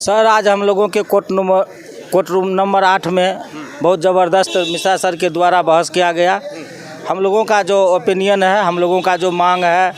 Sir आज हम लोगों के कोर्ट रूम नंबर 8 में बहुत ज़बरदस्त मिश्रा सर के द्वारा बहस किया गया। हम लोगों का जो ओपिनियन है, हम लोगों का जो मांग है,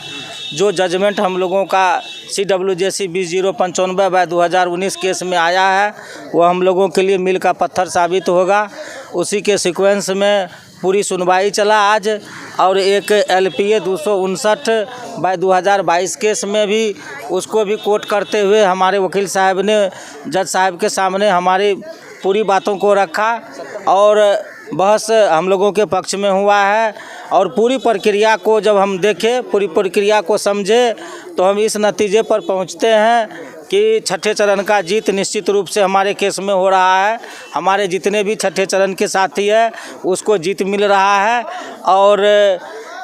जो जजमेंट हम लोगों का CWJC 2095/2019 केस में आया है, वो हम लोगों के लिए मील का पत्थर साबित होगा। उसी के सीक्वेंस में पूरी सुनवाई चला आज, और एक LPA 259/2022 केस में भी उसको भी कोर्ट करते हुए हमारे वकील साहब ने जज साहब के सामने हमारी पूरी बातों को रखा और बहस हम लोगों के पक्ष में हुआ है। और पूरी प्रक्रिया को जब हम देखें, पूरी प्रक्रिया को समझे, तो हम इस नतीजे पर पहुंचते हैं कि छठे चरण का जीत निश्चित रूप से हमारे केस में हो रहा है। हमारे जितने भी छठे चरण के साथी हैं उसको जीत मिल रहा है। और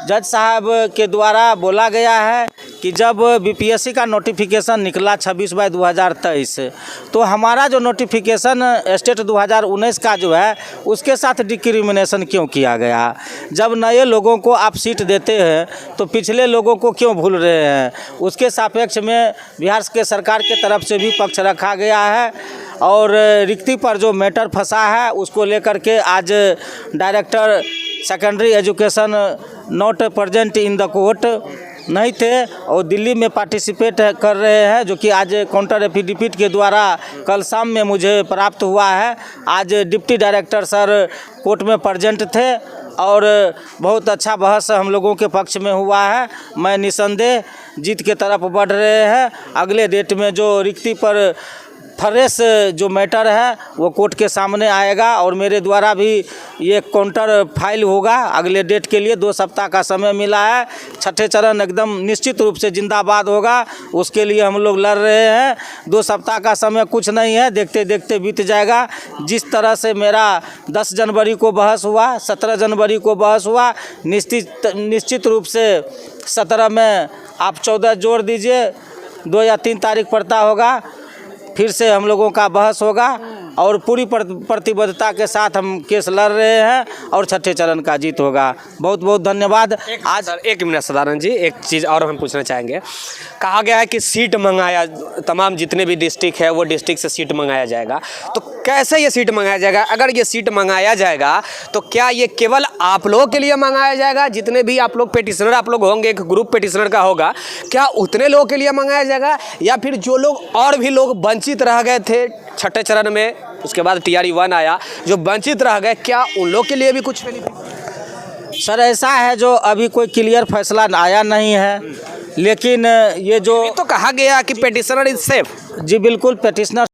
जज साहब के द्वारा बोला गया है कि जब BPSC का नोटिफिकेशन निकला 26/2023, तो हमारा जो नोटिफिकेशन स्टेट 2019 का जो है उसके साथ डिस्क्रिमिनेशन क्यों किया गया। जब नए लोगों को आप सीट देते हैं तो पिछले लोगों को क्यों भूल रहे हैं। उसके सापेक्ष में बिहार के सरकार के तरफ से भी पक्ष रखा गया है। और रिक्ति पर जो मैटर फंसा है उसको लेकर के आज director secondary education not present in the court नहीं थे और दिल्ली में पार्टिसिपेट कर रहे हैं, जो कि आज काउंटर एफिडेविट के द्वारा कल शाम में मुझे प्राप्त हुआ है। आज डिप्टी डायरेक्टर सर कोर्ट में प्रेजेंट थे और बहुत अच्छा बहस हम लोगों के पक्ष में हुआ है। मैं निसंदेह जीत के तरफ बढ़ रहे हैं। अगले डेट में जो रिक्ति पर फ्रेश जो मैटर है वो कोर्ट के सामने आएगा और मेरे द्वारा भी ये काउंटर फाइल होगा। अगले डेट के लिए 2 सप्ताह का समय मिला है। छठे चरण एकदम निश्चित रूप से जिंदाबाद होगा, उसके लिए हम लोग लड़ रहे हैं। 2 सप्ताह का समय कुछ नहीं है, देखते देखते बीत जाएगा। जिस तरह से मेरा 10 जनवरी को बहस हुआ, 17 जनवरी को बहस हुआ, निश्चित रूप से 17 में आप 14 जोड़ दीजिए, 2 या 3 तारीख पड़ता होगा, फिर से हम लोगों का बहस होगा और पूरी प्रतिबद्धता के साथ हम केस लड़ रहे हैं और छठे चरण का जीत होगा। बहुत बहुत धन्यवाद। आज सर 1 मिनट सदानंद जी, एक चीज़ और हम पूछना चाहेंगे। कहा गया है कि सीट मंगाया, तमाम जितने भी डिस्ट्रिक्ट है वो डिस्ट्रिक्ट से सीट मंगाया जाएगा, तो कैसे ये सीट मंगाया जाएगा? अगर ये सीट मंगाया जाएगा तो क्या ये केवल आप लोगों के लिए मंगाया जाएगा? जितने भी आप लोग पेटिशनर आप लोग होंगे, एक ग्रुप पेटिशनर का होगा, क्या उतने लोगों के लिए मंगाया जाएगा, या फिर जो लोग और भी लोग वंचित रह गए थे छठे चरण में, उसके बाद TRE 1 आया, जो वंचित रह गए, क्या उन लोग के लिए भी कुछ बेनिफिट? सर ऐसा है, जो अभी कोई क्लियर फैसला आया नहीं है, लेकिन ये जो तो कहा गया कि पेटिशनर इज सेफ। जी बिल्कुल, पेटिशनर